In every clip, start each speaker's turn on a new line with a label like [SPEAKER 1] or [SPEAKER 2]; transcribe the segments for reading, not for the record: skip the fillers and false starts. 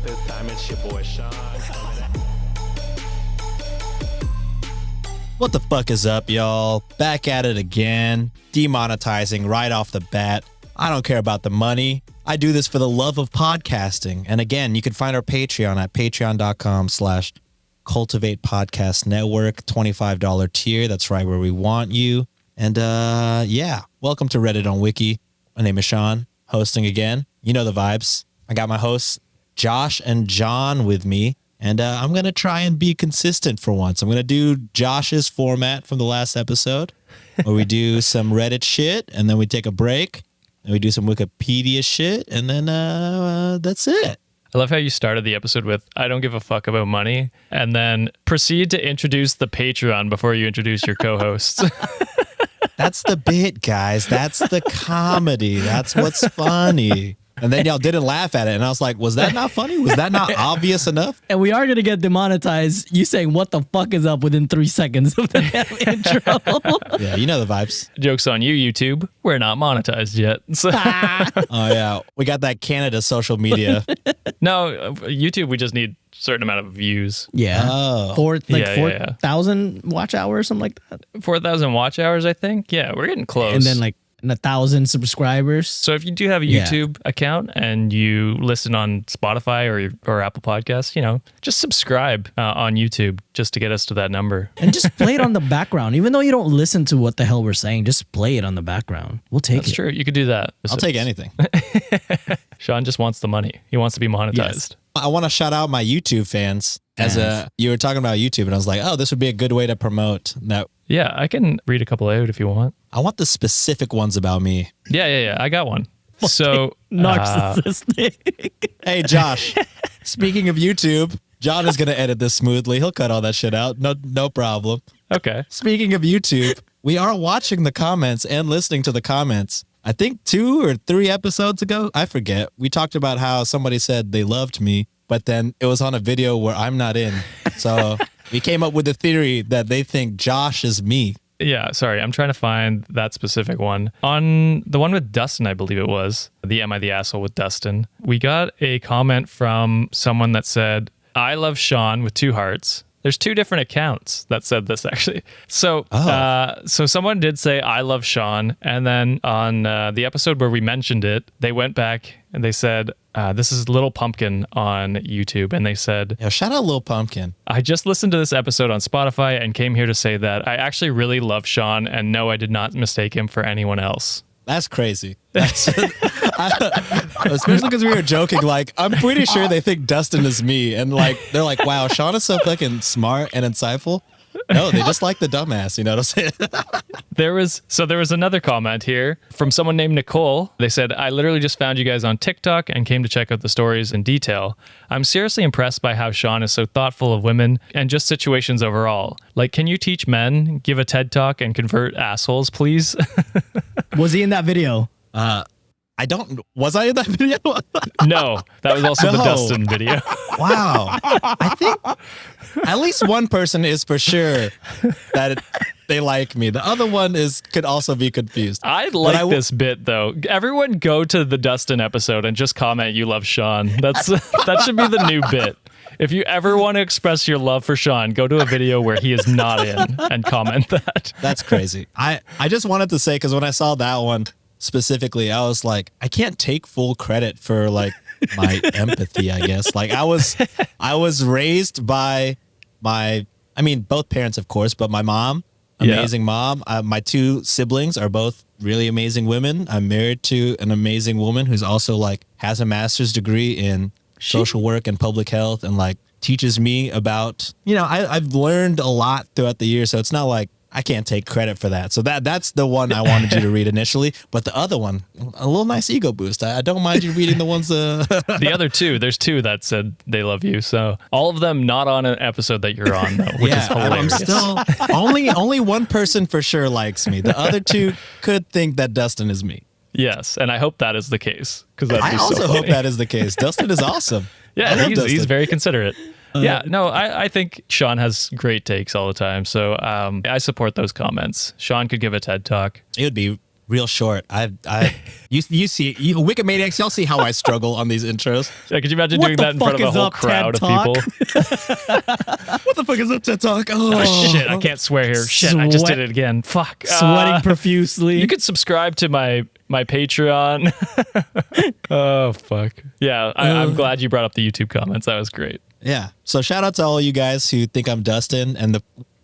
[SPEAKER 1] but this time it's your boy Sean.
[SPEAKER 2] What the fuck is up, y'all? Back at it again. Demonetizing right off the bat. I don't care about the money. I do this for the love of podcasting. And again, you can find our Patreon at patreon.com/Cultivate Podcast Network, $25 tier. That's right where we want you. And yeah, welcome to Reddit on Wiki. My name is Sean, hosting again. You know the vibes. I got my hosts, Josh and John, with me. And I'm going to try and be consistent for once. I'm going to do Josh's format from the last episode, where we do some Reddit shit, and then we take a break, and we do some Wikipedia shit, and then that's it.
[SPEAKER 3] I love how you started the episode with, I don't give a fuck about money, and then proceed to introduce the Patreon before you introduce your co-hosts.
[SPEAKER 2] That's the bit, guys. That's the comedy. That's what's funny. And then y'all didn't laugh at it. And I was like, was that not funny? Was that not obvious enough?
[SPEAKER 4] And we are going to get demonetized. You saying what the fuck is up within 3 seconds of the damn intro.
[SPEAKER 2] Yeah, you know the vibes.
[SPEAKER 3] Joke's on you, YouTube. We're not monetized yet. So.
[SPEAKER 2] Oh, yeah. We got that Canada social media.
[SPEAKER 3] No, YouTube, we just need a certain amount of views.
[SPEAKER 4] Yeah.
[SPEAKER 2] Oh.
[SPEAKER 4] 4,000 watch hours, something like that.
[SPEAKER 3] 4,000 watch hours, I think. Yeah, we're getting close.
[SPEAKER 4] And then like 1,000 subscribers.
[SPEAKER 3] So if you do have a YouTube account and you listen on Spotify or Apple Podcasts, you know, just subscribe on YouTube just to get us to that number.
[SPEAKER 4] And just play it on the background. Even though you don't listen to what the hell we're saying, just play it on the background. We'll take it.
[SPEAKER 3] That's true. You could do that.
[SPEAKER 2] I'll take anything.
[SPEAKER 3] Sean just wants the money. He wants to be monetized.
[SPEAKER 4] Yes.
[SPEAKER 2] I want to shout out my YouTube fans. You were talking about YouTube, and I was like, oh, this would be a good way to promote that.
[SPEAKER 3] Yeah, I can read a couple out if you want.
[SPEAKER 2] I want the specific ones about me.
[SPEAKER 3] Yeah. I got one. So
[SPEAKER 4] Narcissistic.
[SPEAKER 2] Hey, Josh, speaking of YouTube, John is going to edit this smoothly. He'll cut all that shit out. No problem.
[SPEAKER 3] Okay.
[SPEAKER 2] Speaking of YouTube, we are watching the comments and listening to the comments. I think 2 or 3 episodes ago, I forget, we talked about how somebody said they loved me, but then it was on a video where I'm not in. So we came up with the theory that they think Josh is me.
[SPEAKER 3] Yeah, sorry. I'm trying to find that specific one. On the one with Dustin, I believe it was, the Am I the Asshole with Dustin, we got a comment from someone that said, I love Sean with 2 hearts. There's 2 different accounts that said this, actually. So so someone did say, I love Sean. And then on the episode where we mentioned it, they went back and they said, this is Little Pumpkin on YouTube. And they said,
[SPEAKER 2] Yeah, shout out Lil Pumpkin.
[SPEAKER 3] I just listened to this episode on Spotify and came here to say that I actually really love Sean. And no, I did not mistake him for anyone else.
[SPEAKER 2] That's crazy. Especially because we were joking, like, I'm pretty sure they think Dustin is me. And like, they're like, wow, Sean is so fucking smart and insightful. No, they just like the dumbass, you know what I'm saying?
[SPEAKER 3] There was another comment here from someone named Nicole. They said, I literally just found you guys on TikTok and came to check out the stories in detail. I'm seriously impressed by how Sean is so thoughtful of women and just situations overall. Like, can you teach men, give a TED Talk, and convert assholes, please?
[SPEAKER 4] Was he in that video?
[SPEAKER 2] Was I in that video?
[SPEAKER 3] No, that was also the Dustin video.
[SPEAKER 2] Wow. I think at least one person is for sure that they like me. The other one could also be confused.
[SPEAKER 3] I like this bit, though. Everyone go to the Dustin episode and just comment you love Sean. That should be the new bit. If you ever want to express your love for Sean, go to a video where he is not in and comment that.
[SPEAKER 2] That's crazy. I just wanted to say, because when I saw that one specifically, I was like, I can't take full credit for like my empathy, I guess. Like I was raised by both parents, of course, but my mom, amazing mom. My 2 siblings are both really amazing women. I'm married to an amazing woman who's also like has a master's degree in social work and public health and like teaches me about, I've learned a lot throughout the years. So it's not like I can't take credit for that. So that's the one I wanted you to read initially. But the other one, a little nice ego boost. I don't mind you reading the ones.
[SPEAKER 3] The other 2, there's 2 that said they love you. So all of them not on an episode that you're on, though, which is hilarious.
[SPEAKER 2] I'm still only one person for sure likes me. The other 2 could think that Dustin is me.
[SPEAKER 3] Yes, and I hope that is the case.
[SPEAKER 2] I also hope that is the case. Dustin is awesome.
[SPEAKER 3] Yeah, he's very considerate. I think Sean has great takes all the time. So I support those comments. Sean could give a TED Talk.
[SPEAKER 2] It would be real short. You see, Wikimaniacs, y'all see how I struggle on these intros.
[SPEAKER 3] Yeah, could you imagine
[SPEAKER 4] What
[SPEAKER 3] doing
[SPEAKER 4] the
[SPEAKER 3] that in front
[SPEAKER 4] fuck
[SPEAKER 3] of a
[SPEAKER 4] is
[SPEAKER 3] whole
[SPEAKER 4] up,
[SPEAKER 3] crowd
[SPEAKER 4] TED
[SPEAKER 3] of people?
[SPEAKER 2] What the fuck is up, TED Talk?
[SPEAKER 3] Oh, shit, I can't swear here. Shit, I just did it again. Fuck.
[SPEAKER 4] Sweating profusely.
[SPEAKER 3] You could subscribe to my Patreon. Oh, fuck. Yeah, I'm glad you brought up the YouTube comments. That was great.
[SPEAKER 2] Yeah. So shout out to all you guys who think I'm Dustin and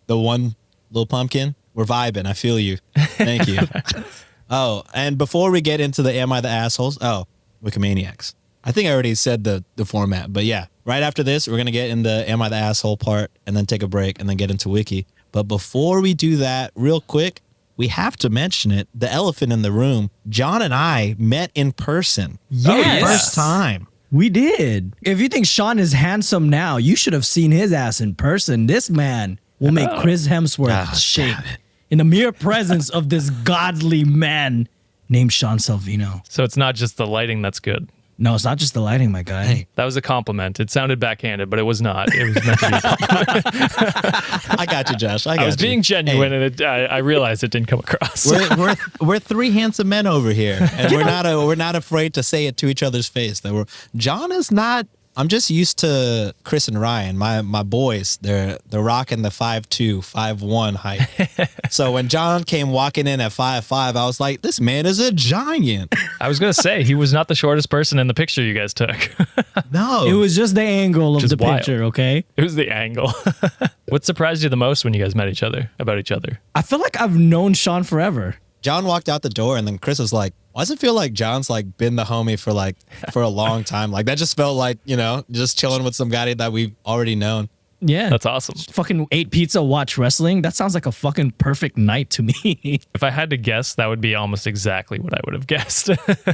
[SPEAKER 2] the one little pumpkin. We're vibing. I feel you. Thank you. Oh, and before we get into the Am I the Assholes? Oh, Wikimaniacs. I think I already said the format, but yeah. Right after this, we're going to get in the Am I the Asshole part and then take a break and then get into Wiki. But before we do that, real quick, we have to mention it. The elephant in the room. John and I met in person.
[SPEAKER 4] Yes.
[SPEAKER 2] First time.
[SPEAKER 4] We did. If you think Sean is handsome now, you should have seen his ass in person. This man will make Chris Hemsworth shake in the mere presence of this godly man named Sean Salvino.
[SPEAKER 3] So it's not just the lighting that's good.
[SPEAKER 4] No, it's not just the lighting, my guy.
[SPEAKER 2] Hey.
[SPEAKER 3] That was a compliment. It sounded backhanded, but it was not. It was meant to be a compliment.
[SPEAKER 2] I got you, Josh.
[SPEAKER 3] I was being genuine, and I realized it didn't come across.
[SPEAKER 2] We're three handsome men over here, and we're not afraid to say it to each other's face. John is not. I'm just used to Chris and Ryan, my boys. They're rocking the 5'2", 5'1" height. So when John came walking in at 5'5", I was like, this man is a giant.
[SPEAKER 3] I was going to say, he was not the shortest person in the picture you guys took.
[SPEAKER 2] No.
[SPEAKER 4] It was just the angle of
[SPEAKER 3] Just
[SPEAKER 4] the
[SPEAKER 3] wild.
[SPEAKER 4] picture, okay?
[SPEAKER 3] It was the angle. What surprised you the most when you guys met about each other?
[SPEAKER 4] I feel like I've known Sean forever.
[SPEAKER 2] John walked out the door, and then Chris was like, why does it feel like John's like been the homie for a long time? Like that just felt like, just chilling with some guy that we've already known.
[SPEAKER 4] Yeah.
[SPEAKER 3] That's awesome.
[SPEAKER 4] Fucking ate pizza, watch wrestling. That sounds like a fucking perfect night to me.
[SPEAKER 3] If I had to guess, that would be almost exactly what I would have guessed.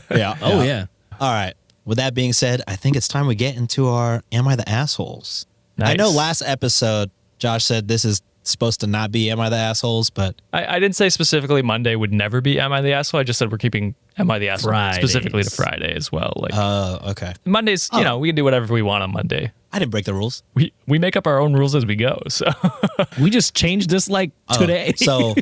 [SPEAKER 2] Yeah.
[SPEAKER 4] Oh, yeah.
[SPEAKER 2] All right. With that being said, I think it's time we get into our Am I the Assholes?
[SPEAKER 3] Nice.
[SPEAKER 2] I know last episode, Josh said this is supposed to not be Am I the Assholes, but
[SPEAKER 3] I didn't say specifically Monday would never be Am I the Asshole. I just said we're keeping Am I the Asshole
[SPEAKER 4] Fridays.
[SPEAKER 3] specifically to Friday as well. Like
[SPEAKER 2] okay.
[SPEAKER 3] Mondays, we can do whatever we want on Monday.
[SPEAKER 2] I didn't break the rules.
[SPEAKER 3] We make up our own rules as we go. So
[SPEAKER 4] We just changed this like today.
[SPEAKER 2] So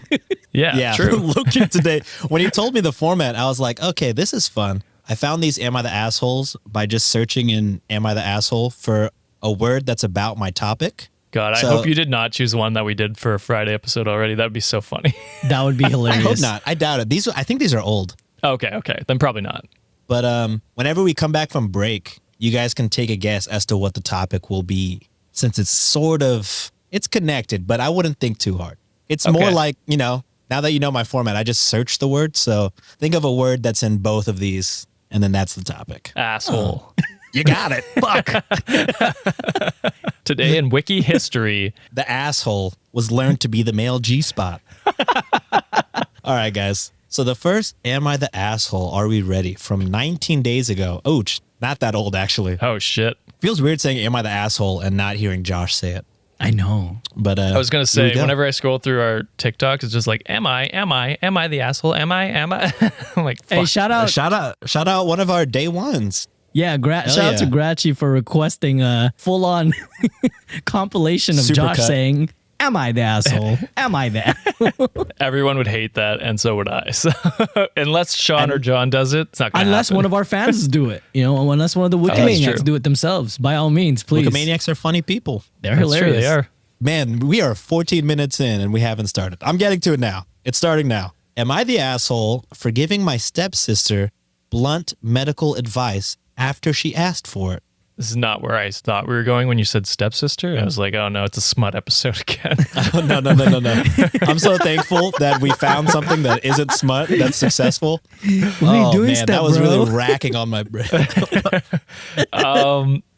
[SPEAKER 3] yeah, true.
[SPEAKER 2] Looking today, when you told me the format, I was like, okay, this is fun. I found these Am I the Assholes by just searching in Am I the Asshole for a word that's about my topic.
[SPEAKER 3] God, I hope you did not choose one that we did for a Friday episode already. That'd be so funny.
[SPEAKER 4] That would be
[SPEAKER 2] I
[SPEAKER 4] hilarious.
[SPEAKER 2] hope not. I doubt it. I think these are old.
[SPEAKER 3] Okay. Then probably not.
[SPEAKER 2] But whenever we come back from break, you guys can take a guess as to what the topic will be, since it's connected, but I wouldn't think too hard. It's more like, now that you know my format, I just search the word. So think of a word that's in both of these, and then that's the topic.
[SPEAKER 3] Asshole.
[SPEAKER 2] You got it. Fuck.
[SPEAKER 3] Today in Wiki History.
[SPEAKER 2] The asshole was learned to be the male G-spot. All right, guys. So the first Am I the Asshole? Are we ready? From 19 days ago. Ouch. Not that old, actually.
[SPEAKER 3] Oh, shit.
[SPEAKER 2] Feels weird saying Am I the Asshole and not hearing Josh say it.
[SPEAKER 4] I know.
[SPEAKER 2] But
[SPEAKER 3] I was going to
[SPEAKER 2] here we
[SPEAKER 3] say,
[SPEAKER 2] go.
[SPEAKER 3] whenever I scroll through our TikToks, it's just like, am I the asshole? Am I? I'm like, fuck.
[SPEAKER 4] Hey, shout out.
[SPEAKER 2] Shout out one of our day ones.
[SPEAKER 4] Yeah, shout out to Grachi for requesting a full-on compilation of Josh
[SPEAKER 2] Supercut.
[SPEAKER 4] saying, am I the asshole? Am I the asshole?
[SPEAKER 3] Everyone would hate that, and so would I. So, unless Sean or John does it, it's not going to
[SPEAKER 4] Unless
[SPEAKER 3] happen.
[SPEAKER 4] one of our fans do it. Unless one of the
[SPEAKER 3] that's
[SPEAKER 4] Wikimaniacs
[SPEAKER 3] true.
[SPEAKER 4] do it themselves. By all means, please.
[SPEAKER 2] Wikimaniacs are funny people.
[SPEAKER 4] They're
[SPEAKER 3] That's true,
[SPEAKER 4] hilarious.
[SPEAKER 3] they are.
[SPEAKER 2] Man, we are 14 minutes in and we haven't started. I'm getting to it now. It's starting now. Am I the asshole for giving my stepsister blunt medical advice after she asked for it?
[SPEAKER 3] This is not where I thought we were going when you said stepsister. I was like, oh no, it's a smut episode again.
[SPEAKER 2] No. I'm so thankful that we found something that isn't smut, that's successful.
[SPEAKER 4] What are you doing,
[SPEAKER 2] man, that was
[SPEAKER 4] bro?
[SPEAKER 2] really racking on my brain.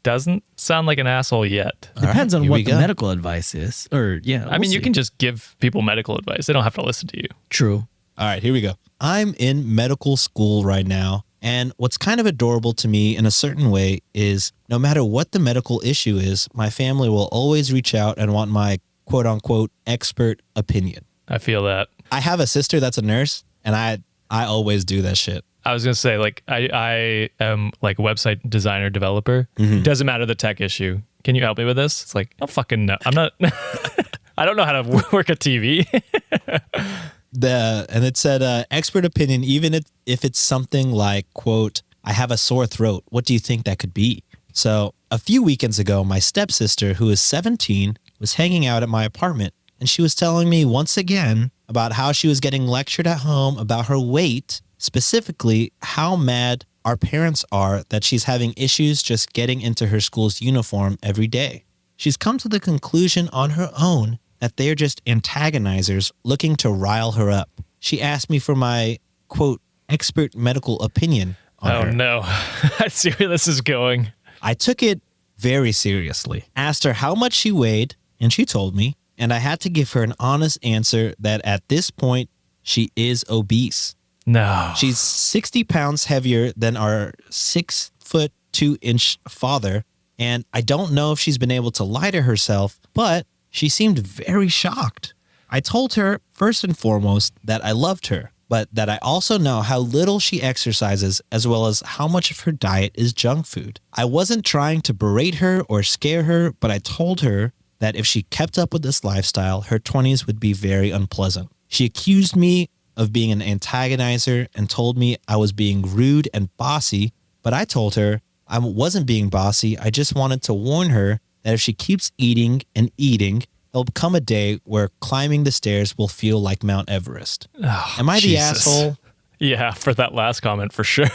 [SPEAKER 3] Doesn't sound like an asshole yet.
[SPEAKER 4] Depends on
[SPEAKER 2] here
[SPEAKER 4] what
[SPEAKER 2] we
[SPEAKER 4] the
[SPEAKER 2] go.
[SPEAKER 4] medical advice is. Or, yeah.
[SPEAKER 3] I mean, you
[SPEAKER 4] see.
[SPEAKER 3] can just give people medical advice. They don't have to listen to you.
[SPEAKER 4] True.
[SPEAKER 2] All right, here we go. I'm in medical school right now. And what's kind of adorable to me in a certain way is no matter what the medical issue is, my family will always reach out and want my quote unquote expert opinion.
[SPEAKER 3] I feel that.
[SPEAKER 2] I have a sister that's a nurse and I always do that shit.
[SPEAKER 3] I was going to say, like, I am like a website designer, developer. Doesn't matter the tech issue. Can you help me with this? It's like, I don't fucking know. I'm not, I don't know how to work a TV.
[SPEAKER 2] And it said, expert opinion, even if it's something like, quote, I have a sore throat. What do you think that could be? So a few weekends ago, my stepsister, who is 17, was hanging out at my apartment, and she was telling me once again about how she was getting lectured at home about her weight, specifically how mad our parents are that she's having issues just getting into her school's uniform every day. She's come to the conclusion on her own that they're just antagonizers looking to rile her up. She asked me for my, quote, expert medical opinion on her.
[SPEAKER 3] Oh, no. I see where this is going.
[SPEAKER 2] I took it very seriously. Asked her how much she weighed, and she told me, and I had to give her an honest answer that at this point, she is obese.
[SPEAKER 3] No.
[SPEAKER 2] She's 60 pounds heavier than our 6'2" father, and I don't know if she's been able to lie to herself, but she seemed very shocked. I told her, first and foremost, that I loved her, but that I also know how little she exercises as well as how much of her diet is junk food. I wasn't trying to berate her or scare her, but I told her that if she kept up with this lifestyle, her 20s would be very unpleasant. She accused me of being an antagonizer and told me I was being rude and bossy, but I told her I wasn't being bossy. I just wanted to warn her that if she keeps eating and eating, there'll come a day where climbing the stairs will feel like Mount Everest.
[SPEAKER 3] Oh,
[SPEAKER 2] Am I the
[SPEAKER 3] Jesus.
[SPEAKER 2] asshole?
[SPEAKER 3] Yeah, for that last comment, for sure.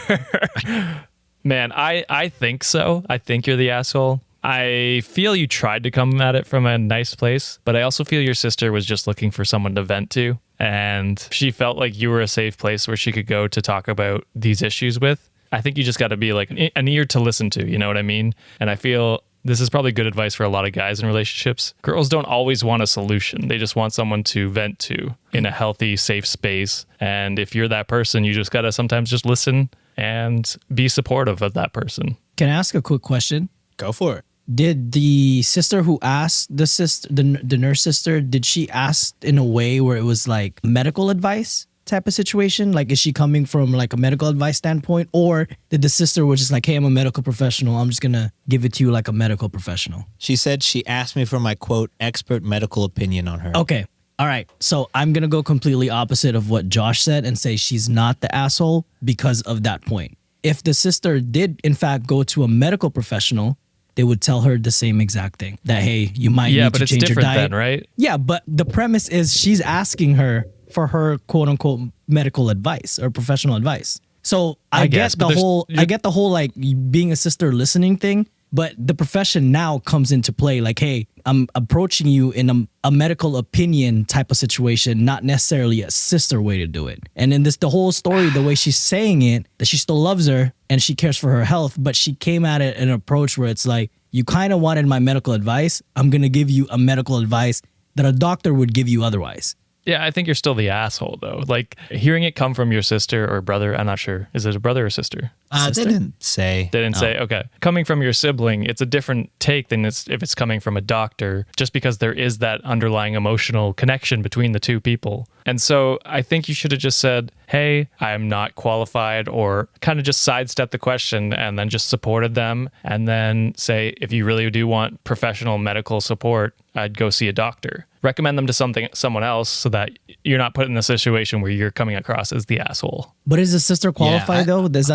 [SPEAKER 3] Man, I think so. I think you're the asshole. I feel you tried to come at it from a nice place, but I also feel your sister was just looking for someone to vent to, and she felt like you were a safe place where she could go to talk about these issues with. I think you just got to be like an ear to listen to, you know what I mean? And I feel this is probably good advice for a lot of guys in relationships. Girls don't always want a solution. They just want someone to vent to in a healthy, safe space. And if you're that person, you just got to sometimes just listen and be supportive of that person.
[SPEAKER 4] Can I ask a quick question?
[SPEAKER 2] Go for it.
[SPEAKER 4] Did the sister who asked the nurse sister, did she ask in a way where it was like medical advice type of situation? Like, is she coming from like a medical advice standpoint, or did the sister was just like, hey, I'm a medical professional, I'm just gonna give it to you like a medical professional?
[SPEAKER 2] She said she asked me for my, quote, expert medical opinion on her.
[SPEAKER 4] Okay. All right. So I'm going to go completely opposite of what Josh said and say she's not the asshole because of that point. If the sister did, in fact, go to a medical professional, they would tell her the same exact thing. That, hey, you might need to change your diet.
[SPEAKER 3] Yeah, but it's different then, right?
[SPEAKER 4] Yeah, but the premise is she's asking her for her quote unquote medical advice or professional advice. So I get the whole like being a sister listening thing, but the profession now comes into play. Like, hey, I'm approaching you in a medical opinion type of situation, not necessarily a sister way to do it. And in the whole story, the way she's saying it, that she still loves her and she cares for her health, but she came at it in an approach where it's like, you kind of wanted my medical advice. I'm going to give you a medical advice that a doctor would give you otherwise.
[SPEAKER 3] Yeah, I think you're still the asshole, though. Like, hearing it come from your sister or brother, I'm not sure. Is it a brother or sister?
[SPEAKER 2] They didn't say.
[SPEAKER 3] They didn't say, okay. Coming from your sibling, it's a different take than if it's coming from a doctor, just because there is that underlying emotional connection between the two people. And so I think you should have just said, hey, I'm not qualified, or kind of just sidestep the question and then just supported them. And then say, if you really do want professional medical support, I'd go see a doctor. Recommend them to someone else so that you're not put in a situation where you're coming across as the asshole.
[SPEAKER 4] But is the sister qualified though? That's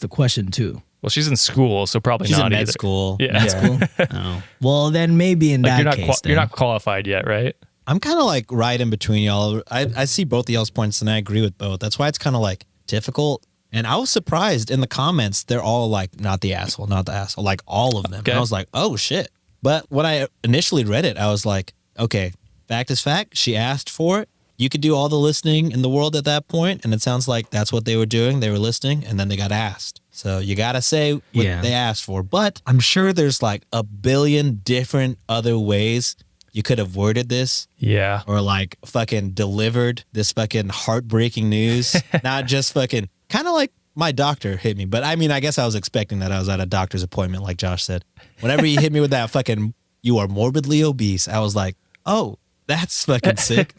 [SPEAKER 4] the question too.
[SPEAKER 3] Well, she's in school, so probably
[SPEAKER 2] She's
[SPEAKER 3] not
[SPEAKER 2] in med
[SPEAKER 3] either.
[SPEAKER 2] school.
[SPEAKER 3] Yeah.
[SPEAKER 4] Med school? Oh. Well, then maybe in that case,
[SPEAKER 3] you're not qualified yet, right?
[SPEAKER 2] I'm kind of like right in between y'all. I see both of y'all's points and I agree with both. That's why it's kind of like difficult. And I was surprised in the comments, they're all like, not the asshole, not the asshole, like all of them.
[SPEAKER 3] Okay.
[SPEAKER 2] And I was like, oh shit. But when I initially read it, I was like, okay, fact is fact. She asked for it. You could do all the listening in the world at that point, and it sounds like that's what they were doing. They were listening, and then they got asked. So you got to say what they asked for. But I'm sure there's like a billion different other ways you could have worded this.
[SPEAKER 3] Yeah.
[SPEAKER 2] Or like fucking delivered this fucking heartbreaking news. Not just fucking, kind of like my doctor hit me. But I mean, I guess I was expecting that. I was at a doctor's appointment, like Josh said. Whenever he hit me with that fucking, you are morbidly obese, I was like, oh, that's fucking sick.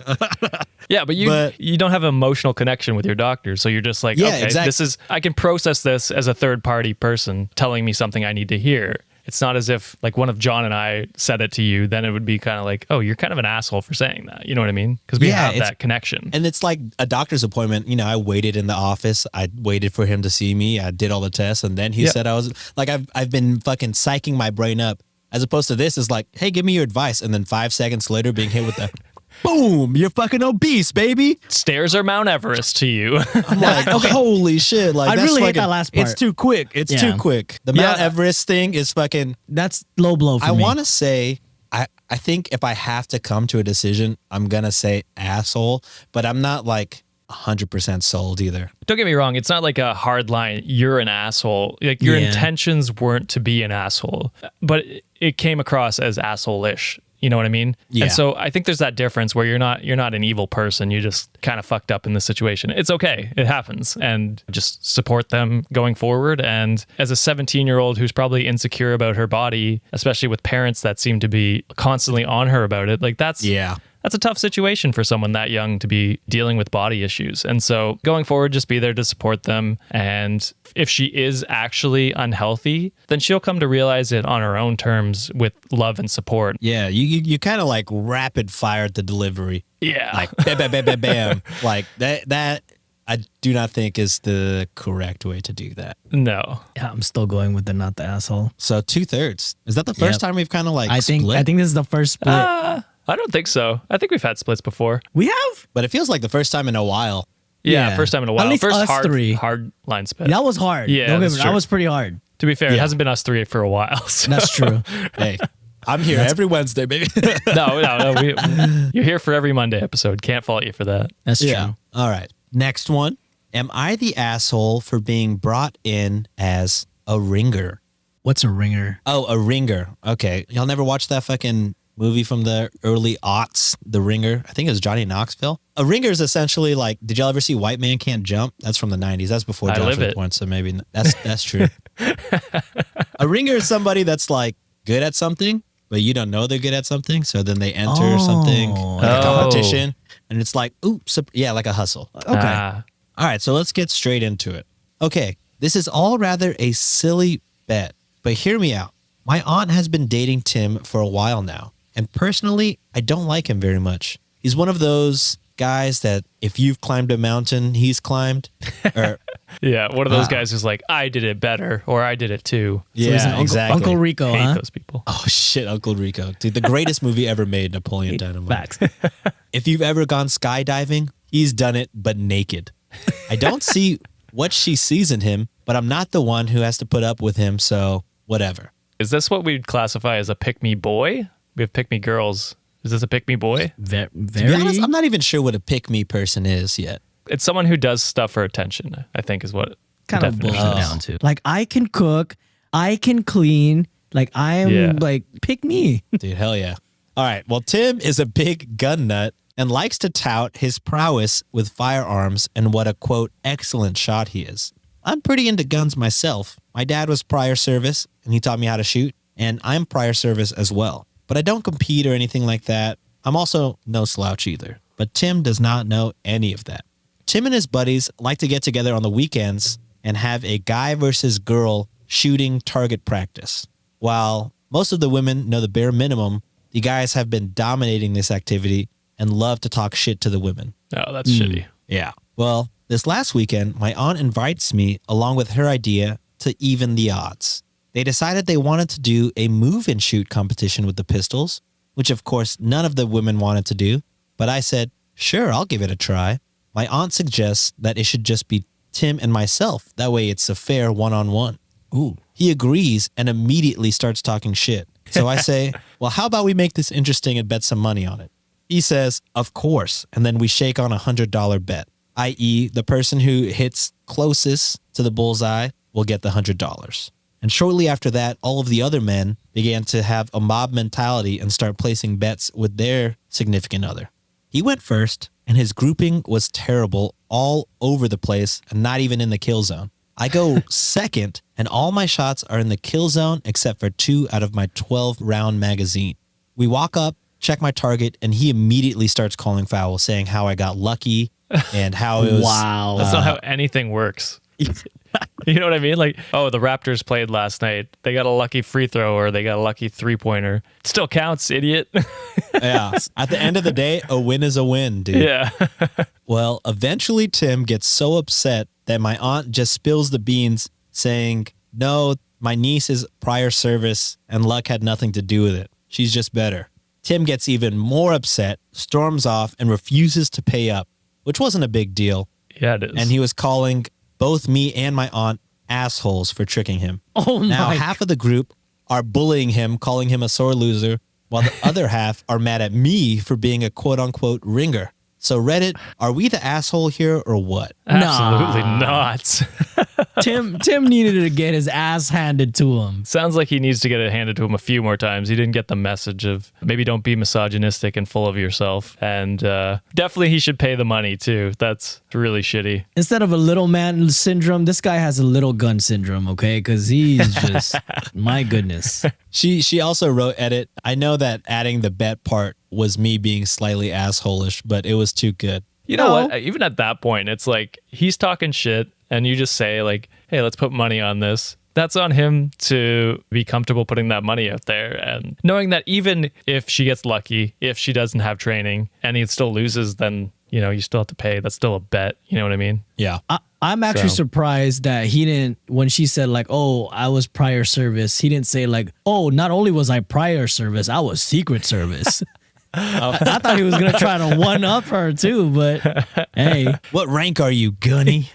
[SPEAKER 3] Yeah, but you don't have an emotional connection with your doctor, so you're just like, okay,
[SPEAKER 2] exactly.
[SPEAKER 3] I can process this as a third party person telling me something I need to hear. it's not as if like one of John and I said it to you, then it would be kind of like, oh, you're kind of an asshole for saying that. You know what I mean? Because we have that connection.
[SPEAKER 2] And it's like a doctor's appointment. You know, I waited in the office. I waited for him to see me. I did all the tests. And then he said I was like, I've been fucking psyching my brain up, as opposed to this is like, hey, give me your advice. And then 5 seconds later being hit with the boom, you're fucking obese, baby.
[SPEAKER 3] Stairs are Mount Everest to you.
[SPEAKER 2] I'm like, holy shit. Like,
[SPEAKER 4] I really hate that last part.
[SPEAKER 2] It's too quick. It's too quick. The Mount Everest thing is fucking.
[SPEAKER 4] That's low blow for me.
[SPEAKER 2] I want to say, I think if I have to come to a decision, I'm going to say asshole, but I'm not like 100% sold either.
[SPEAKER 3] Don't get me wrong. It's not like a hard line. You're an asshole. Like your intentions weren't to be an asshole, but it came across as asshole-ish. You know what I mean?
[SPEAKER 2] Yeah.
[SPEAKER 3] And so I think there's that difference where you're not an evil person. You just kind of fucked up in the situation. It's okay. It happens. And just support them going forward. And as a 17-year-old who's probably insecure about her body, especially with parents that seem to be constantly on her about it, like that's a tough situation for someone that young to be dealing with body issues. And so going forward, just be there to support them. And if she is actually unhealthy, then she'll come to realize it on her own terms with love and support.
[SPEAKER 2] Yeah, you kind of like rapid fired the delivery.
[SPEAKER 3] Yeah.
[SPEAKER 2] Like bam, bam, bam, bam, bam. Like that I do not think is the correct way to do that.
[SPEAKER 3] No.
[SPEAKER 4] Yeah, I'm still going with the not the asshole.
[SPEAKER 2] So 2/3. Is that the first time we've kind of like split?
[SPEAKER 4] I think this is the first split.
[SPEAKER 3] I don't think so. I think we've had splits before.
[SPEAKER 4] We have?
[SPEAKER 2] But it feels like the first time in a while.
[SPEAKER 3] Yeah, first time in a while.
[SPEAKER 4] At least
[SPEAKER 3] first
[SPEAKER 4] us three.
[SPEAKER 3] hard line split.
[SPEAKER 4] That was hard.
[SPEAKER 3] Yeah,
[SPEAKER 4] Don't get
[SPEAKER 3] that's
[SPEAKER 4] me-
[SPEAKER 3] true.
[SPEAKER 4] that was pretty hard.
[SPEAKER 3] To be fair, it hasn't been us three for a while. So.
[SPEAKER 4] That's true.
[SPEAKER 2] Hey, I'm here every Wednesday, baby.
[SPEAKER 3] No. You're here for every Monday episode. Can't fault you for that.
[SPEAKER 4] That's true.
[SPEAKER 2] Yeah. All right. Next one. Am I the asshole for being brought in as a ringer?
[SPEAKER 4] What's a ringer?
[SPEAKER 2] Oh, a ringer. Okay. Y'all never watched that fucking movie from the early aughts, The Ringer? I think it was Johnny Knoxville. A ringer is essentially like, did y'all ever see White Man Can't Jump? That's from the 90s. That's before Josh was born, so maybe that's true. A ringer is somebody that's like good at something, but you don't know they're good at something, so then they enter something, like a competition, and it's like, oops, yeah, like a hustle.
[SPEAKER 4] Okay.
[SPEAKER 2] All right, so let's get straight into it. Okay, this is all rather a silly bet, but hear me out. My aunt has been dating Tim for a while now, and personally, I don't like him very much. He's one of those guys that if you've climbed a mountain, he's climbed. Or,
[SPEAKER 3] yeah, one of those guys who's like, I did it better, or I did it too.
[SPEAKER 2] Yeah,
[SPEAKER 4] he's an
[SPEAKER 2] exactly.
[SPEAKER 4] Uncle Rico,
[SPEAKER 3] Hate
[SPEAKER 4] huh?
[SPEAKER 3] those people.
[SPEAKER 2] Oh shit, Uncle Rico. Dude, the greatest movie ever made, Napoleon Dynamite.
[SPEAKER 4] Facts.
[SPEAKER 2] If you've ever gone skydiving, he's done it, but naked. I don't see what she sees in him, but I'm not the one who has to put up with him, so whatever.
[SPEAKER 3] Is this what we'd classify as a pick-me boy? We have pick-me girls. Is this a pick-me boy?
[SPEAKER 2] To be honest, I'm not even sure what a pick-me person is yet.
[SPEAKER 3] It's someone who does stuff for attention, I think is what
[SPEAKER 4] kind
[SPEAKER 3] the
[SPEAKER 4] of
[SPEAKER 3] definition
[SPEAKER 4] boils
[SPEAKER 3] is.
[SPEAKER 4] down to. Like, I can cook, I can clean, like I am like, pick me.
[SPEAKER 2] Dude, hell yeah. All right, well, Tim is a big gun nut and likes to tout his prowess with firearms and what a, quote, excellent shot he is. I'm pretty into guns myself. My dad was prior service, and he taught me how to shoot, and I'm prior service as well. But I don't compete or anything like that. I'm also no slouch either. But Tim does not know any of that. Tim and his buddies like to get together on the weekends and have a guy versus girl shooting target practice. While most of the women know the bare minimum, the guys have been dominating this activity and love to talk shit to the women.
[SPEAKER 3] Oh, that's shitty.
[SPEAKER 2] Yeah. Well, this last weekend, my aunt invites me along with her idea to even the odds. They decided they wanted to do a move and shoot competition with the pistols, which of course none of the women wanted to do. But I said, sure, I'll give it a try. My aunt suggests that it should just be Tim and myself. That way it's a fair one-on-one.
[SPEAKER 4] Ooh.
[SPEAKER 2] He agrees and immediately starts talking shit. So I say, well, how about we make this interesting and bet some money on it? He says, of course. And then we shake on $100 bet, i.e. the person who hits closest to the bullseye will get the $100. And shortly after that, all of the other men began to have a mob mentality and start placing bets with their significant other. He went first, and his grouping was terrible all over the place and not even in the kill zone. I go second, and all my shots are in the kill zone except for 2 out of my 12-round magazine. We walk up, check my target, and he immediately starts calling foul, saying how I got lucky and how it was...
[SPEAKER 4] Wow.
[SPEAKER 3] That's not how anything works. You know what I mean? Like, oh, the Raptors played last night. They got a lucky free throw or they got a lucky 3-pointer. Still counts, idiot.
[SPEAKER 2] Yeah. At the end of the day, a win is a win, dude.
[SPEAKER 3] Yeah.
[SPEAKER 2] Well, eventually Tim gets so upset that my aunt just spills the beans saying, no, my niece's prior service and luck had nothing to do with it. She's just better. Tim gets even more upset, storms off, and refuses to pay up, which wasn't a big deal.
[SPEAKER 3] Yeah, it is.
[SPEAKER 2] And he was calling both me and my aunt assholes for tricking him.
[SPEAKER 4] Oh
[SPEAKER 2] Now,
[SPEAKER 4] my
[SPEAKER 2] half of the group are bullying him, calling him a sore loser, while the other half are mad at me for being a quote-unquote ringer. So Reddit, are we the asshole here or what?
[SPEAKER 3] Absolutely not.
[SPEAKER 4] Tim needed to get his ass handed to him.
[SPEAKER 3] Sounds like he needs to get it handed to him a few more times. He didn't get the message of maybe don't be misogynistic and full of yourself. And definitely he should pay the money too. That's really shitty.
[SPEAKER 4] Instead of a little man syndrome, this guy has a little gun syndrome, okay? Because he's just, my goodness.
[SPEAKER 2] She also wrote, edit, I know that adding the bet part was me being slightly assholish, but it was too good.
[SPEAKER 3] You know what? Even at that point, it's like he's talking shit and you just say like, hey, let's put money on this. That's on him to be comfortable putting that money out there and knowing that even if she gets lucky, if she doesn't have training and he still loses, then, you know, you still have to pay. That's still a bet. You know what I mean?
[SPEAKER 2] Yeah.
[SPEAKER 4] I'm actually surprised that he didn't, when she said like, oh, I was prior service, he didn't say like, oh, not only was I prior service, I was secret service. I thought he was going to try to one up her too, but hey.
[SPEAKER 2] What rank are you, Gunny?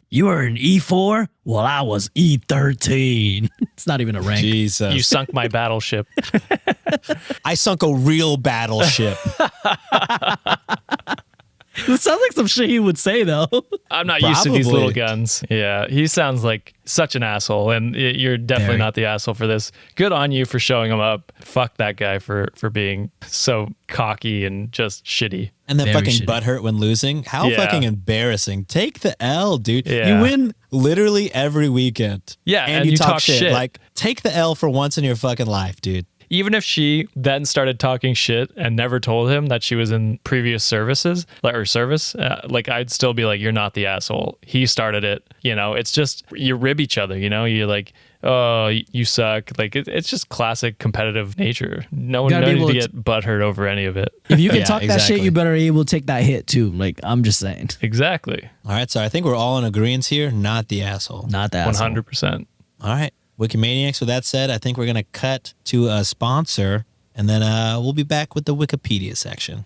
[SPEAKER 4] You were an E4? Well, I was E13. It's not even a rank.
[SPEAKER 2] Jesus.
[SPEAKER 3] You sunk my battleship.
[SPEAKER 2] I sunk a real battleship.
[SPEAKER 4] It sounds like some shit he would say, though.
[SPEAKER 3] I'm not used to these
[SPEAKER 2] Probably.
[SPEAKER 3] little guns. Yeah, he sounds like such an asshole, and you're definitely
[SPEAKER 4] Very.
[SPEAKER 3] not the asshole for this. Good on you for showing him up. Fuck that guy for being so cocky and just shitty.
[SPEAKER 2] And then
[SPEAKER 4] Very
[SPEAKER 2] fucking
[SPEAKER 4] shitty.
[SPEAKER 2] butthurt when losing. How
[SPEAKER 3] Yeah.
[SPEAKER 2] fucking embarrassing. Take the L, dude.
[SPEAKER 3] Yeah.
[SPEAKER 2] You win literally every weekend.
[SPEAKER 3] Yeah,
[SPEAKER 2] And, you talk shit. Like, take the L for once in your fucking life, dude.
[SPEAKER 3] Even if she then started talking shit and never told him that she was in previous services or service, like I'd still be like, you're not the asshole. He started it. You know, it's just you rib each other. You know, you're like, oh, you suck. Like it's just classic competitive nature. No one
[SPEAKER 4] Gotta be
[SPEAKER 3] needs to
[SPEAKER 4] able
[SPEAKER 3] get butthurt over any of it.
[SPEAKER 4] If you can
[SPEAKER 2] Yeah,
[SPEAKER 4] talk that
[SPEAKER 2] exactly.
[SPEAKER 4] shit, you better be able to take that hit too. Like, I'm just saying.
[SPEAKER 3] Exactly.
[SPEAKER 2] All right, so I think we're all in agreement here. Not the asshole.
[SPEAKER 4] Not that.
[SPEAKER 3] 100%.
[SPEAKER 2] All right. Wikimaniacs, with that said, I think we're going to cut to a sponsor, and then we'll be back with the Wikipedia section.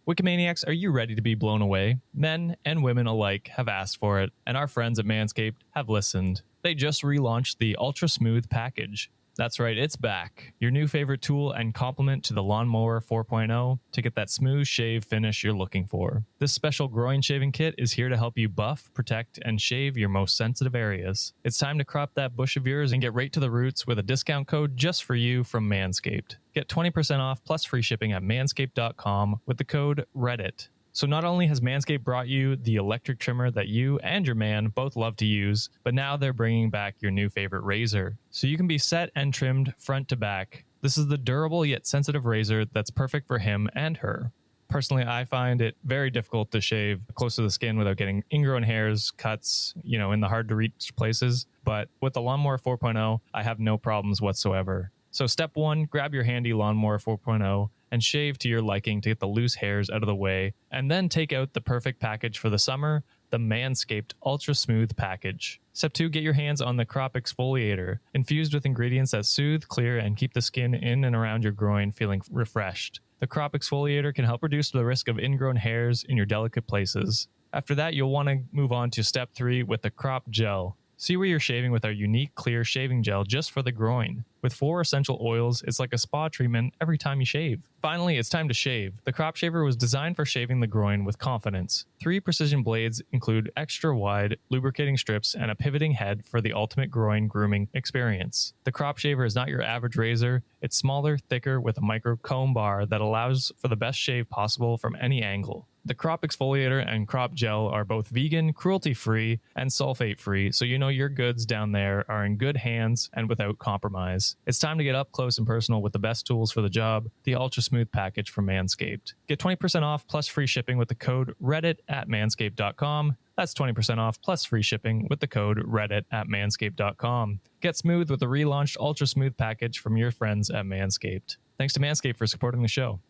[SPEAKER 3] Wikimaniacs, are you ready to be blown away? Men and women alike have asked for it, and our friends at MANSCAPED have listened. They just relaunched the Ultra Smooth package. That's right, it's back. Your new favorite tool and complement to the Lawnmower 4.0 to get that smooth shave finish you're looking for. This special groin shaving kit is here to help you buff, protect, and shave your most sensitive areas. It's time to crop that bush of yours and get right to the roots with a discount code just for you from Manscaped. Get 20% off plus free shipping at manscaped.com with the code REDDIT. So not only has Manscaped brought you the electric trimmer that you and your man both love to use, but now they're bringing back your new favorite razor. So you can be set and trimmed front to back. This is the durable yet sensitive razor that's perfect for him and her. Personally, I find it very difficult to shave close to the skin without getting ingrown hairs, cuts, in the hard to reach places. But with the Lawnmower 4.0, I have no problems whatsoever. So step 1, grab your handy Lawnmower 4.0 and shave to your liking to get the loose hairs out of the way, and then take out the perfect package for the summer, the Manscaped Ultra Smooth package. Step 2, get your hands on the crop exfoliator, infused with ingredients that soothe, clear, and keep the skin in and around your groin feeling refreshed. The crop exfoliator can help reduce the risk of ingrown hairs in your delicate places. After that, you'll want to move on to step 3 with the crop gel. See where you're shaving with our unique clear shaving gel just for the groin. With 4 essential oils, it's like a spa treatment every time you shave. Finally, it's time to shave. The crop shaver was designed for shaving the groin with confidence. 3 precision blades include extra wide lubricating strips and a pivoting head for the ultimate groin grooming experience. The crop shaver is not your average razor. It's smaller, thicker, with a micro comb bar that allows for the best shave possible from any angle. The crop exfoliator and crop gel are both vegan, cruelty-free, and sulfate-free, so you know your goods down there are in good hands and without compromise. It's time to get up close and personal with the best tools for the job, the Ultra Smooth package from Manscaped. Get 20% off plus free shipping with the code Reddit at manscaped.com. That's 20% off plus free shipping with the code Reddit at manscaped.com. Get smooth with the relaunched Ultra Smooth package from your friends at Manscaped. Thanks to Manscaped for supporting the show.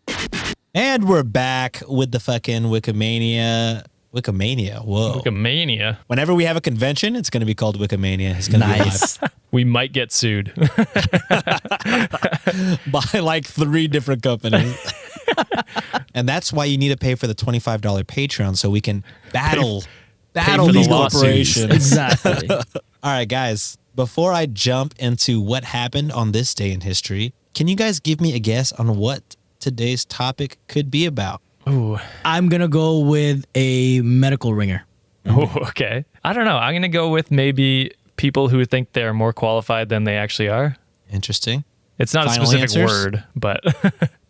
[SPEAKER 2] And we're back with the fucking Wikimania. Whoa.
[SPEAKER 3] Wikimania.
[SPEAKER 2] Whenever we have a convention, it's going to be called Wikimania. It's going to
[SPEAKER 4] Nice.
[SPEAKER 2] be live
[SPEAKER 3] We might get sued.
[SPEAKER 2] by like 3 different companies. And that's why you need to pay for the $25 Patreon so we can battle
[SPEAKER 3] for the
[SPEAKER 2] these
[SPEAKER 3] lawsuits.
[SPEAKER 2] corporations.
[SPEAKER 4] Exactly.
[SPEAKER 2] All right, guys, before I jump into what happened on this day in history, can you guys give me a guess on what today's topic could be about?
[SPEAKER 3] Ooh.
[SPEAKER 4] I'm going to go with a medical ringer.
[SPEAKER 3] Oh, okay. I don't know. I'm going to go with maybe people who think they're more qualified than they actually are.
[SPEAKER 2] Interesting.
[SPEAKER 3] It's not
[SPEAKER 2] Final
[SPEAKER 3] a specific
[SPEAKER 2] answers?
[SPEAKER 3] word, but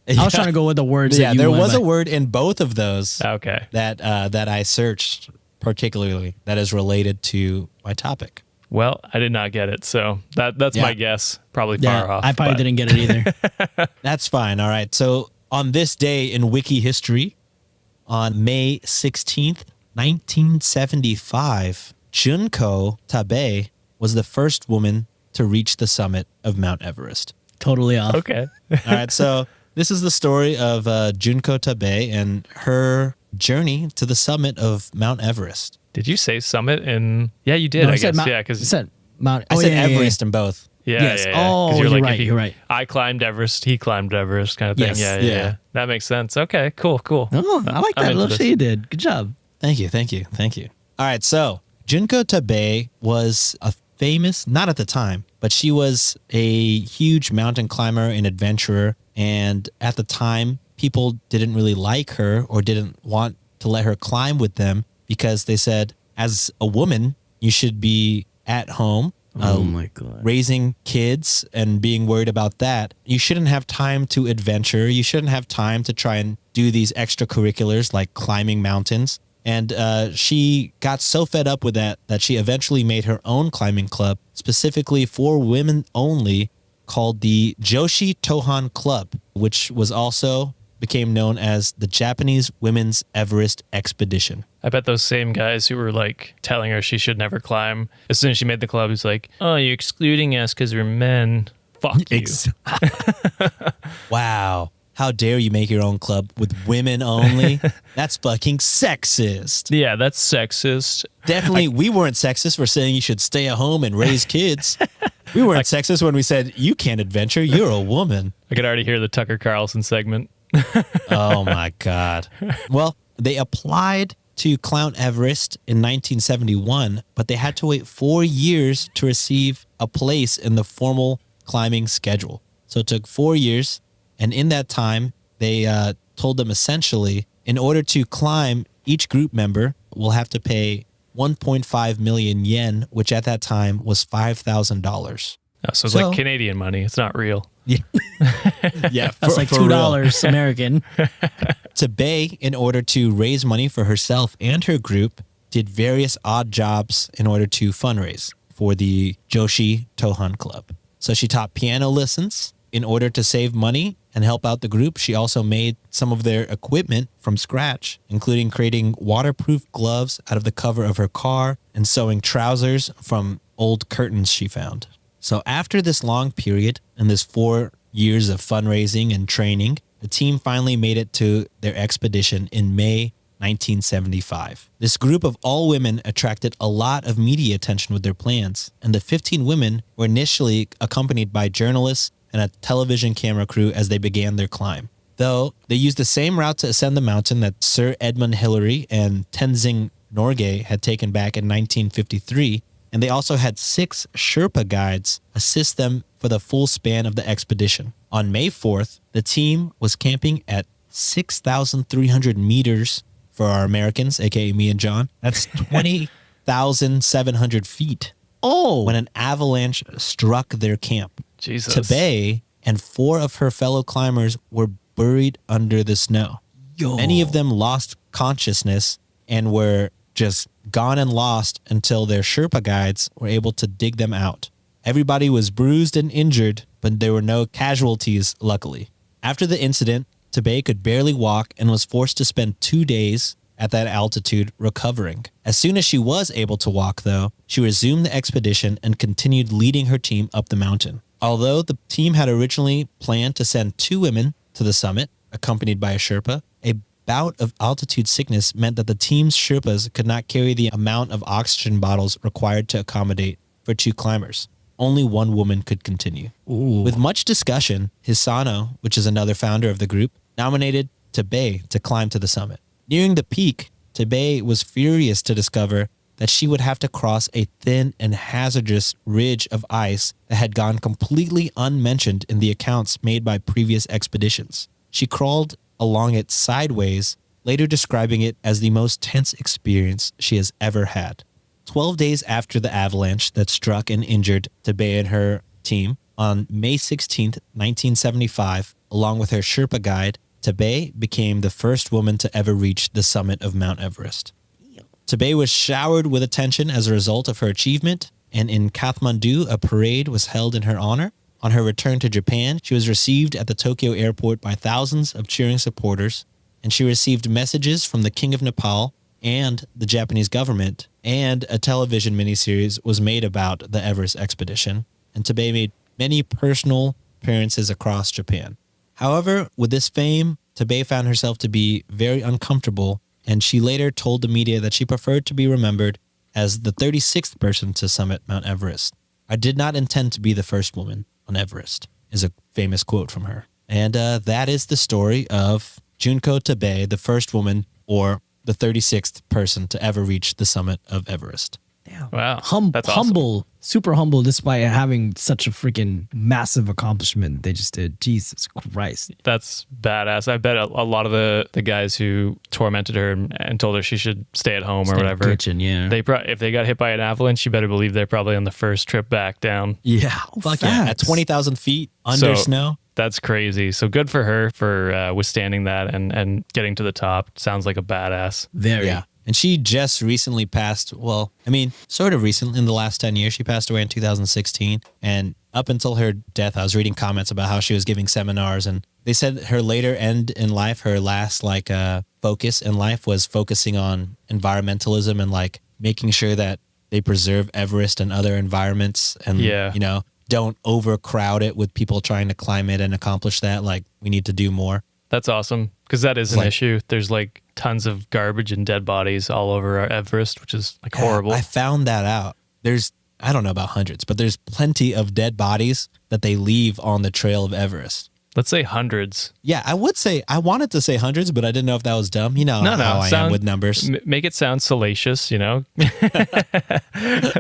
[SPEAKER 4] I was trying to go with the words
[SPEAKER 2] Yeah,
[SPEAKER 4] that you
[SPEAKER 2] there
[SPEAKER 4] went
[SPEAKER 2] was
[SPEAKER 4] by.
[SPEAKER 2] a word in both of those
[SPEAKER 3] okay.
[SPEAKER 2] that I searched particularly that is related to my topic.
[SPEAKER 3] Well, I did not get it, so that's
[SPEAKER 2] Yeah.
[SPEAKER 3] my guess. Probably
[SPEAKER 4] Yeah,
[SPEAKER 3] far off.
[SPEAKER 4] I probably
[SPEAKER 3] but-
[SPEAKER 4] didn't get it either.
[SPEAKER 2] That's fine. All right. So on this day in Wiki history, on May 16th, 1975, Junko Tabei was the first woman to reach the summit of Mount Everest.
[SPEAKER 4] Totally off.
[SPEAKER 3] Okay.
[SPEAKER 2] All right. So this is the story of Junko Tabei and her journey to the summit of Mount Everest.
[SPEAKER 3] Did you say summit in? Yeah, you did.
[SPEAKER 4] No,
[SPEAKER 3] I
[SPEAKER 4] it said
[SPEAKER 3] guess.
[SPEAKER 4] Mount,
[SPEAKER 3] Yeah,
[SPEAKER 4] it
[SPEAKER 3] because
[SPEAKER 4] said Mount.
[SPEAKER 2] I said Everest in both.
[SPEAKER 3] yeah,
[SPEAKER 4] Yes.
[SPEAKER 3] yeah, yeah. 'Cause
[SPEAKER 4] Oh,
[SPEAKER 3] you're
[SPEAKER 4] you're
[SPEAKER 3] like,
[SPEAKER 4] right,
[SPEAKER 3] if you-
[SPEAKER 4] you're right.
[SPEAKER 3] I climbed Everest. He climbed Everest, kind of thing.
[SPEAKER 4] Yes.
[SPEAKER 3] Yeah, yeah,
[SPEAKER 2] Yeah.
[SPEAKER 3] yeah. That makes sense. Okay, cool.
[SPEAKER 4] Oh, I like
[SPEAKER 3] I'm
[SPEAKER 4] that
[SPEAKER 3] into
[SPEAKER 4] little
[SPEAKER 3] this.
[SPEAKER 4] shit you did. Good job.
[SPEAKER 2] Thank you. All right, so Junko Tabei was a famous, not at the time, but she was a huge mountain climber and adventurer. And at the time, people didn't really like her or didn't want to let her climb with them because they said, as a woman, you should be at home.
[SPEAKER 4] my God.
[SPEAKER 2] Raising kids and being worried about that. You shouldn't have time to adventure. You shouldn't have time to try and do these extracurriculars like climbing mountains. And she got so fed up with that she eventually made her own climbing club specifically for women only called the Joshi Tohan Club, which was also became known as the Japanese Women's Everest Expedition.
[SPEAKER 3] I bet those same guys who were like telling her she should never climb, as soon as she made the club, he's like, "Oh, you're excluding us because we're men. Fuck you."
[SPEAKER 2] Wow. How dare you make your own club with women only? That's fucking sexist.
[SPEAKER 3] Yeah, that's sexist.
[SPEAKER 2] Definitely, we weren't sexist for saying you should stay at home and raise kids. We weren't sexist when we said you can't adventure. You're a woman.
[SPEAKER 3] I could already hear the Tucker Carlson segment.
[SPEAKER 2] Oh my God. Well, they applied to Mount Everest in 1971, but they had to wait 4 years to receive a place in the formal climbing schedule. So it took 4 years. And in that time, they told them essentially, in order to climb, each group member will have to pay 1.5 million yen, which at that time was $5,000.
[SPEAKER 3] Oh, so it's
[SPEAKER 2] So-
[SPEAKER 3] like Canadian money. It's not real.
[SPEAKER 2] Yeah. Yeah.
[SPEAKER 4] That's like
[SPEAKER 2] for real.
[SPEAKER 4] $2 American.
[SPEAKER 2] Tabei, in order to raise money for herself and her group, did various odd jobs in order to fundraise for the Joshi Tohan Club. So she taught piano lessons in order to save money and help out the group. She also made some of their equipment from scratch, including creating waterproof gloves out of the cover of her car and sewing trousers from old curtains she found. So after this long period and this 4 years of fundraising and training, the team finally made it to their expedition in May 1975. This group of all women attracted a lot of media attention with their plans, and the 15 women were initially accompanied by journalists and a television camera crew as they began their climb. Though they used the same route to ascend the mountain that Sir Edmund Hillary and Tenzing Norgay had taken back in 1953, and they also had 6 Sherpa guides assist them for the full span of the expedition. On May 4th, the team was camping at 6,300 meters for our Americans, aka me and John. That's 20,700 feet.
[SPEAKER 4] Oh,
[SPEAKER 2] When an avalanche struck their camp.
[SPEAKER 3] Jesus.
[SPEAKER 2] Tabei and 4 of her fellow climbers were buried under the snow.
[SPEAKER 4] yo.
[SPEAKER 2] Many of them lost consciousness and were just gone and lost until their Sherpa guides were able to dig them out. Everybody was bruised and injured, but there were no casualties, luckily. After the incident, Tabei could barely walk and was forced to spend 2 days at that altitude recovering. As soon as she was able to walk, though, she resumed the expedition and continued leading her team up the mountain. Although the team had originally planned to send 2 women to the summit, accompanied by a Sherpa, a bout of altitude sickness meant that the team's Sherpas could not carry the amount of oxygen bottles required to accommodate for 2 climbers. Only 1 woman could continue.
[SPEAKER 4] Ooh.
[SPEAKER 2] With much discussion, Hisano, which is another founder of the group, nominated Tabei to climb to the summit. Nearing the peak, Tabei was furious to discover that she would have to cross a thin and hazardous ridge of ice that had gone completely unmentioned in the accounts made by previous expeditions. She crawled along it sideways, later describing it as the most tense experience she has ever had. 12 days after the avalanche that struck and injured Tabei and her team, on May 16th, 1975, along with her Sherpa guide, Tabei became the first woman to ever reach the summit of Mount Everest. Tabei was showered with attention as a result of her achievement, and in Kathmandu, a parade was held in her honor. On her return to Japan, she was received at the Tokyo airport by thousands of cheering supporters, and she received messages from the King of Nepal and the Japanese government, and a television miniseries was made about the Everest expedition, and Tabei made many personal appearances across Japan. However, with this fame, Tabei found herself to be very uncomfortable, and she later told the media that she preferred to be remembered as the 36th person to summit Mount Everest. "I did not intend to be the first woman on Everest," is a famous quote from her. And that is the story of Junko Tabei, the first woman, or the 36th person to ever reach the summit of Everest.
[SPEAKER 4] Damn.
[SPEAKER 3] Wow. That's awesome.
[SPEAKER 4] Humble, super humble, despite having such a freaking massive accomplishment they just did. Jesus Christ.
[SPEAKER 3] That's badass. I bet a lot of the guys who tormented her and told her she should stay at home or whatever.
[SPEAKER 4] Kitchen, yeah.
[SPEAKER 3] If they got hit by an avalanche, you better believe they're probably on the first trip back down.
[SPEAKER 2] Yeah. Fuck yeah. At 20,000 feet under snow.
[SPEAKER 3] That's crazy. So good for her for withstanding that and getting to the top. Sounds like a badass.
[SPEAKER 4] Very.
[SPEAKER 2] Yeah. And she just recently passed, well, I mean, sort of recently, in the last 10 years. She passed away in 2016. And up until her death, I was reading comments about how she was giving seminars. And they said her later end in life, her last focus in life was focusing on environmentalism and like making sure that they preserve Everest and other environments. And, you know, don't overcrowd it with people trying to climb it and accomplish that. Like, we need to do more.
[SPEAKER 3] That's awesome. Because that is an issue. There's like tons of garbage and dead bodies all over our Everest, which is like horrible.
[SPEAKER 2] I found that out. I don't know about hundreds, but there's plenty of dead bodies that they leave on the trail of Everest.
[SPEAKER 3] Let's say hundreds.
[SPEAKER 2] Yeah, I wanted to say hundreds, but I didn't know if that was dumb. You know how I am with numbers.
[SPEAKER 3] Make it sound salacious, you know?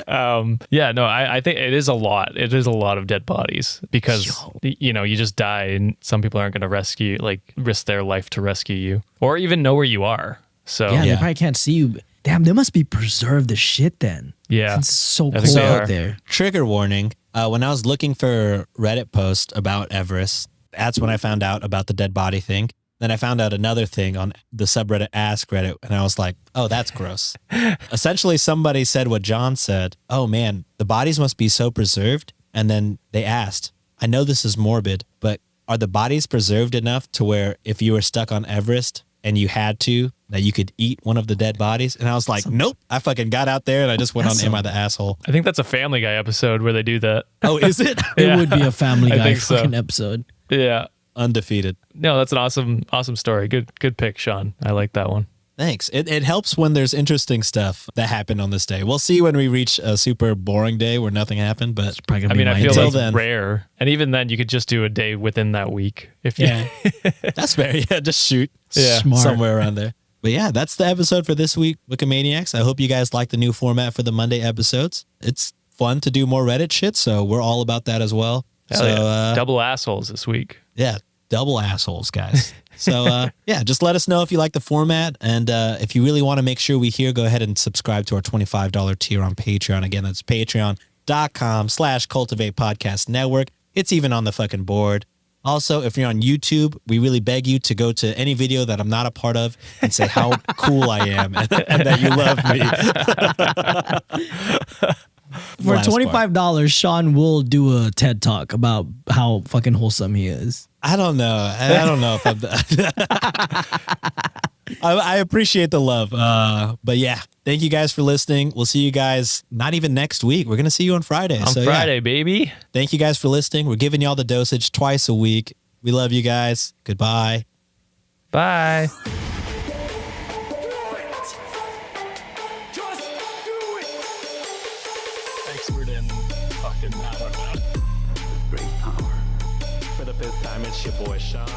[SPEAKER 3] I think it is a lot. It is a lot of dead bodies because, you know, you just die and some people aren't going to risk their life to rescue you or even know where you are. So
[SPEAKER 4] yeah, they probably can't see you. Damn, they must be preserved as shit then.
[SPEAKER 3] Yeah.
[SPEAKER 4] It's so cold out there.
[SPEAKER 2] Trigger warning. When I was looking for Reddit post about Everest, that's when I found out about the dead body thing. Then I found out another thing on the subreddit Ask Reddit, and I was like, oh, that's gross. Essentially, somebody said what John said. Oh, man, the bodies must be so preserved. And then they asked, I know this is morbid, but are the bodies preserved enough to where if you were stuck on Everest and you had to, that you could eat one of the dead bodies? And I was like, nope. I fucking got out there and I just went on Am I the Asshole?
[SPEAKER 3] I think that's a Family Guy episode where they do that.
[SPEAKER 2] Oh, is it?
[SPEAKER 4] It would be a Family Guy fucking episode.
[SPEAKER 3] Yeah.
[SPEAKER 2] Undefeated.
[SPEAKER 3] No, that's an awesome story. Good pick, Sean. I like that one.
[SPEAKER 2] Thanks. It helps when there's interesting stuff that happened on this day. We'll see when we reach a super boring day where nothing happened, but
[SPEAKER 3] I feel that's rare. And even then you could just do a day within that week.
[SPEAKER 2] That's fair. Yeah, just shoot
[SPEAKER 4] Smart.
[SPEAKER 2] somewhere around there. But yeah, that's the episode for this week, Wikimaniacs. I hope you guys like the new format for the Monday episodes. It's fun to do more Reddit shit, so we're all about that as well.
[SPEAKER 3] Double assholes this week.
[SPEAKER 2] Yeah, double assholes, guys. So just let us know if you like the format. And if you really want to make sure we hear, go ahead and subscribe to our $25 tier on Patreon. Again, that's patreon.com/Cultivate Podcast Network. It's even on the fucking board Also, if you're on YouTube, we really beg you to go to any video that I'm not a part of and say how cool I am and that you love me.
[SPEAKER 4] For
[SPEAKER 2] Last part.
[SPEAKER 4] $25, Sean will do a TED talk about how fucking wholesome he is.
[SPEAKER 2] I don't know. I don't know if I'm. I appreciate the love. But yeah, thank you guys for listening. We'll see you guys not even next week. We're going to see you on Friday.
[SPEAKER 3] On Friday, baby.
[SPEAKER 2] Thank you guys for listening. We're giving y'all the dosage twice a week. We love you guys. Goodbye.
[SPEAKER 3] Bye. Expert in fucking, I don't know.
[SPEAKER 1] Great power. For the fifth time, it's your boy Sean.